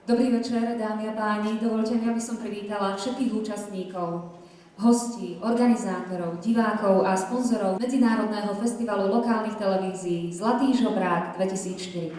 Dobrý večer, dámy a páni. Dovoľte mi, aby som privítala všetkých účastníkov, hostí, organizátorov, divákov a sponzorov Medzinárodného festivalu lokálnych televízií Zlatý žobrák 2004.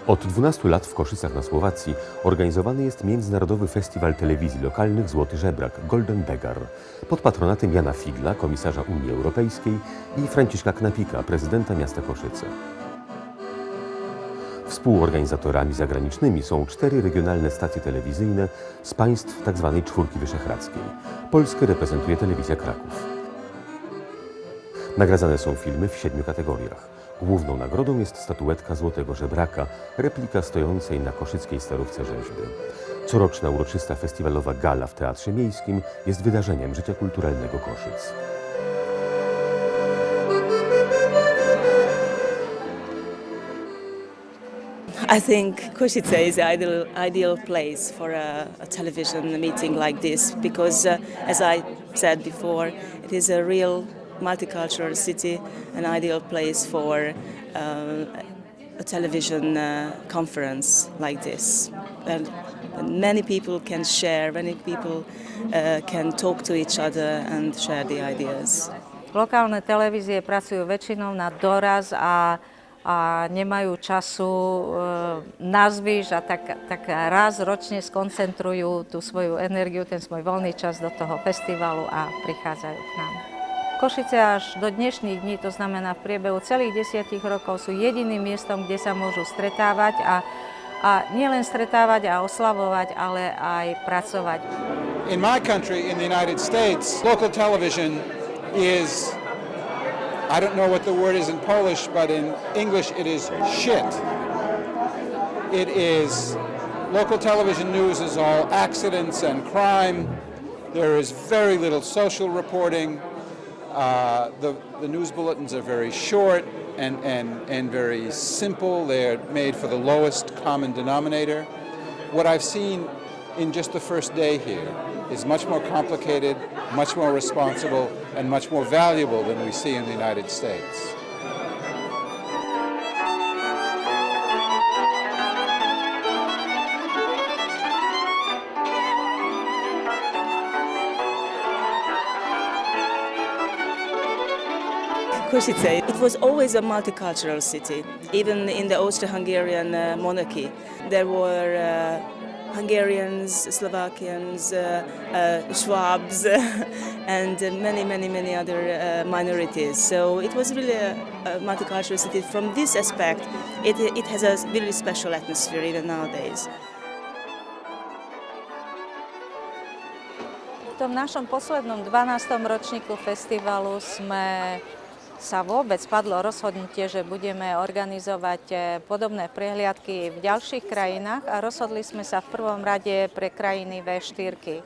Od 12 lat w Koszycach na Słowacji organizowany jest Międzynarodowy Festiwal Telewizji Lokalnych Złoty Żebrak Golden Begar pod patronatem Jana Figla, komisarza Unii Europejskiej, i Franciszka Knapika, prezydenta miasta Koszyce. Współorganizatorami zagranicznymi są 4 regionalne stacje telewizyjne z państw tzw. Czwórki Wyszehradzkiej. Polskę reprezentuje Telewizja Kraków. Nagradzane są filmy w 7 kategoriach. Główną nagrodą jest statuetka Złotego Żebraka, replika stojącej na koszyckiej starówce rzeźby. Coroczna uroczysta festiwalowa gala w Teatrze Miejskim jest wydarzeniem życia kulturalnego Koszyc. I think Košice is the ideal place for a television meeting like this because, as I said before, it is a real multicultural city, an ideal place for a television conference like this. And many people can share, many people can talk to each other and share the ideas. Lokálne televízie pracujú väčšinou na doraz a nemajú času nazvyš a tak raz ročne skoncentrujú tú svoju energiu, ten svoj voľný čas do toho festivalu a prichádzajú k nám. Košice až do dnešných dní, to znamená v priebehu celých 10 rokov, sú jediným miestom, kde sa môžu stretávať a nielen stretávať a oslavovať, ale aj pracovať. In my country, in the United States, local television is, I don't know what the word is in Polish, but in English it is shit. It is, local television news is all accidents and crime. There is very little social reporting. The news bulletins are very short and very simple. They're made for the lowest common denominator. What I've seen in just the first day here is much more complicated, much more responsible, and much more valuable than we see in the United States. Košice, it was always a multicultural city, even in the Austro-Hungarian monarchy. There were Hungarians, Slovakians, Schwabs, and many other minorities. So it was really a multicultural city. From this aspect, it has a really special atmosphere even nowadays. V tom našom poslednom 12. ročníku festivalu sa vôbec padlo rozhodnutie, že budeme organizovať podobné prehliadky v ďalších krajinách a rozhodli sme sa v prvom rade pre krajiny V4.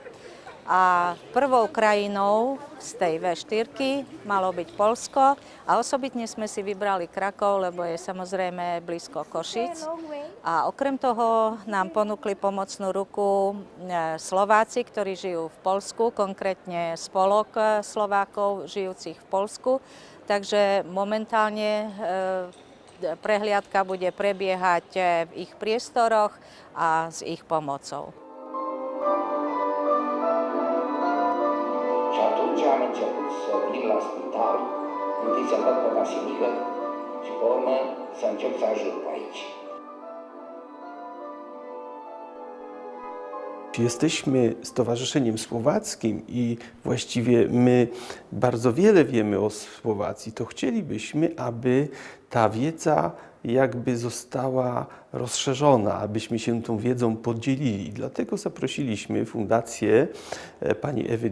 A prvou krajinou z tej V4 malo byť Poľsko a osobitne sme si vybrali Krakov, lebo je samozrejme blízko Košíc. A okrem toho nám ponúkli pomocnú ruku Slováci, ktorí žijú v Poľsku, konkrétne spolok Slovákov žijúcich v Poľsku. Takže momentálne prehliadka bude prebiehať v ich priestoroch a s ich pomocou. Și atunci am început să vin la spital, întâi să văd pe Vasilică și pe urmă să încep să ajut pe aici. Jesteśmy stowarzyszeniem słowackim i właściwie my bardzo wiele wiemy o Słowacji, to chcielibyśmy, aby ta wiedza jakby została rozszerzona, abyśmy się tą wiedzą podzielili. Dlatego zaprosiliśmy Fundację pani Ewy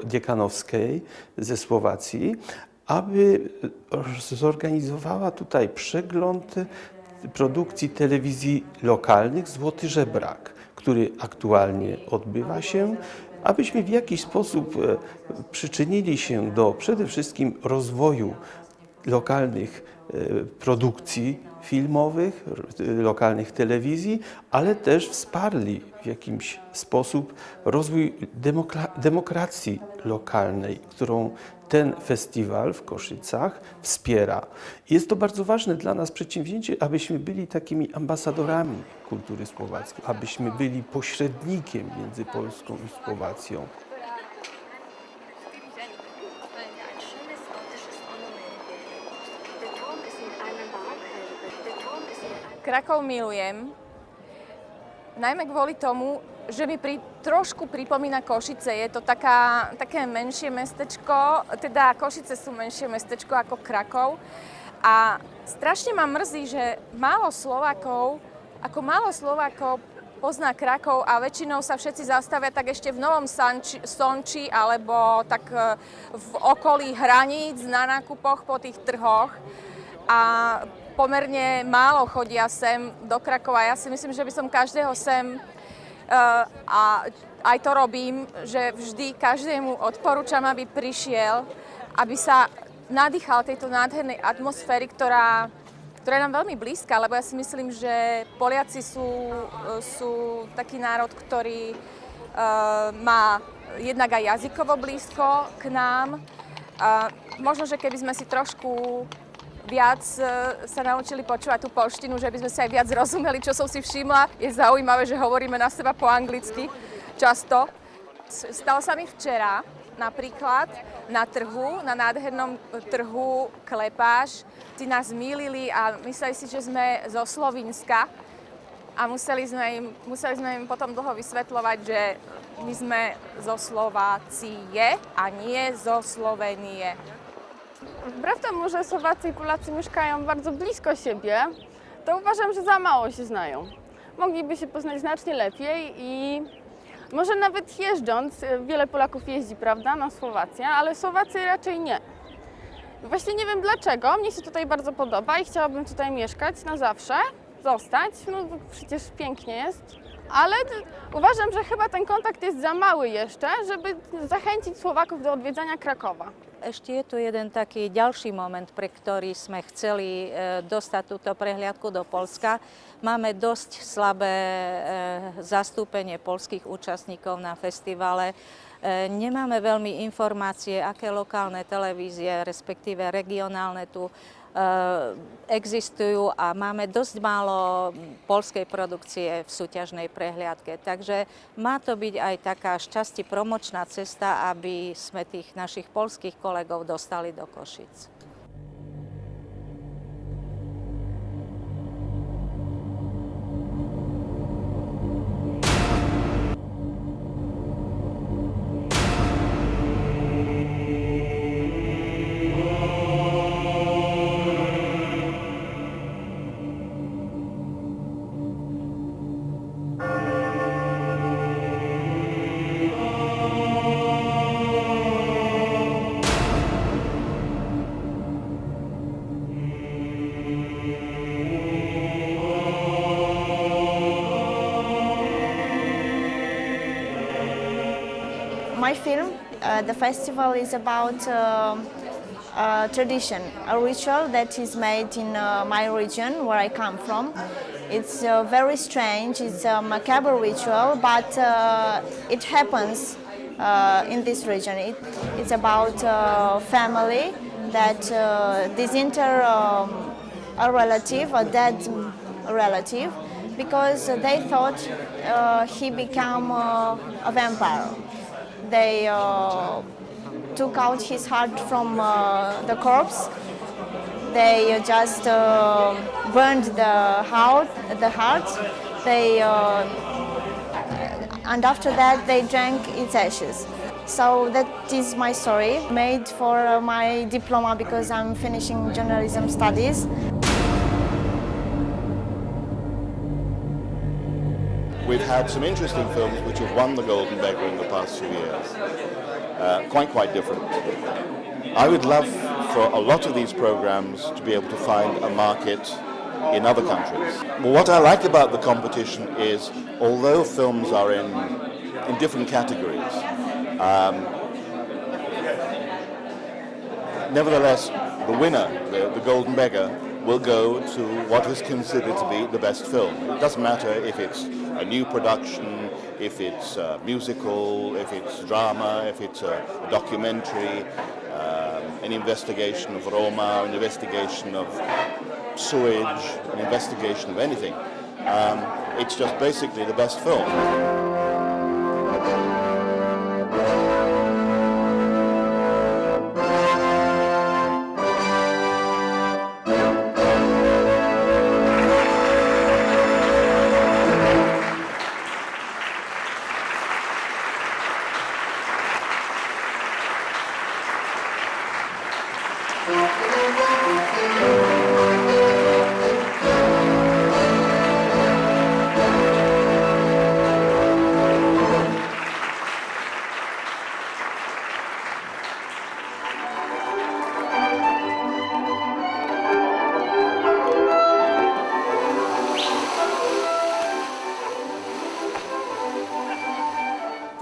Dziekanowskiej ze Słowacji, aby zorganizowała tutaj przegląd produkcji telewizji lokalnych Złoty Żebrak, który aktualnie odbywa się, abyśmy w jakiś sposób przyczynili się do przede wszystkim rozwoju lokalnych produkcji filmowych, lokalnych telewizji, ale też wsparli w jakiś sposób rozwój demokracji lokalnej, którą ten festiwal w Koszycach wspiera. Jest to bardzo ważne dla nas przedsięwzięcie, abyśmy byli takimi ambasadorami kultury słowackiej, abyśmy byli pośrednikiem między Polską i Słowacją. Krakov milujem, najmä kvôli tomu, že mi trošku pripomína Košice. Je to také menšie mestečko, teda Košice sú menšie mestečko ako Krakov. A strašne ma mrzí, že málo Slovákov pozná Krakov a väčšinou sa všetci zastavia tak ešte v Novom Sonči alebo tak v okolí hraníc na nákupoch po tých trhoch. A pomerne málo chodia sem do Krakova. Ja si myslím, že by som každého sem, a aj to robím, že vždy každému odporúčam, aby prišiel, aby sa nadýchal tejto nádhernej atmosféry, ktorá je nám veľmi blízka, lebo ja si myslím, že Poliaci sú taký národ, ktorý má jednak aj jazykovo blízko k nám. Možno, že keby sme si trošku viac sa naučili počúvať tú poľštinu, že by sme si aj viac rozumeli, čo som si všimla. Je zaujímavé, že hovoríme na seba po anglicky často. Stalo sa mi včera napríklad na trhu, na nádhernom trhu Klepáš. Tí nás mýlili a mysleli si, že sme zo Slovinska a museli sme im potom dlho vysvetľovať, že my sme zo Slovácie a nie zo Slovénie. Wbrew temu, że Słowacy i Polacy mieszkają bardzo blisko siebie, to uważam, że za mało się znają. Mogliby się poznać znacznie lepiej i może nawet jeżdżąc, wiele Polaków jeździ, prawda, na Słowację, ale Słowacy raczej nie. Właśnie nie wiem dlaczego, mnie się tutaj bardzo podoba i chciałabym tutaj mieszkać na zawsze, zostać, no bo przecież pięknie jest. Ale uważam, że chyba ten kontakt jest za mały jeszcze, żeby zachęcić Słowaków do odwiedzania Krakowa. Ešte je tu jeden taký ďalší moment, pre ktorý sme chceli dostať túto prehliadku do Poľska. Máme dosť slabé zastúpenie poľských účastníkov na festivale. Nemáme veľmi informácie, aké lokálne televízie, respektíve regionálne tu existujú a máme dosť málo poľskej produkcie v súťažnej prehliadke. Takže má to byť aj taká šťastie promočná cesta, aby sme tých našich poľských kolegov dostali do Košic. My film, the festival is about a tradition, a ritual that is made in my region where I come from. It's very strange, it's a macabre ritual, but it happens in this region. It's about family that disinter a relative, a dead relative, because they thought he became a vampire. They took out his heart from the corpse. They just burned the heart. They and after that they drank its ashes. So that is my story, made for my diploma because I'm finishing journalism studies. We've had some interesting films which have won the Golden Beggar in the past few years. Quite different. I would love for a lot of these programs to be able to find a market in other countries. What I like about the competition is, although films are in different categories, nevertheless, the winner, the Golden Beggar, will go to what is considered to be the best film. It doesn't matter if it's a new production, if it's a musical, if it's drama, if it's a documentary, an investigation of Roma, an investigation of sewage, an investigation of anything. It's just basically the best film.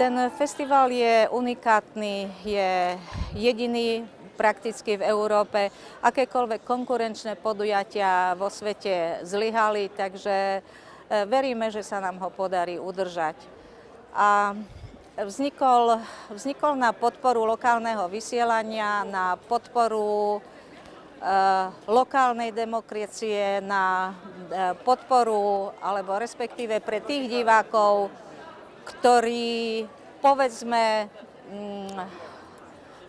Ten festival je unikátny, je jediný prakticky v Európe. Akékoľvek konkurenčné podujatia vo svete zlyhali, takže veríme, že sa nám ho podarí udržať. A vznikol na podporu lokálneho vysielania, na podporu lokálnej demokracie, na podporu, alebo respektíve pre tých divákov, ktorí, povedzme,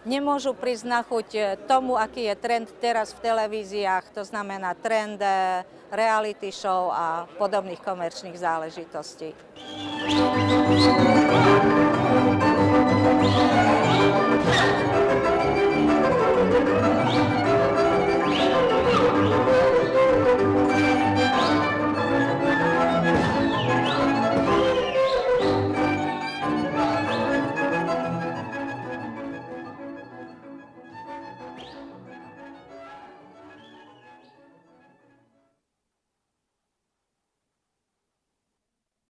nemôžu prísť na chuť tomu, aký je trend teraz v televíziách, to znamená trend reality show a podobných komerčných záležitostí.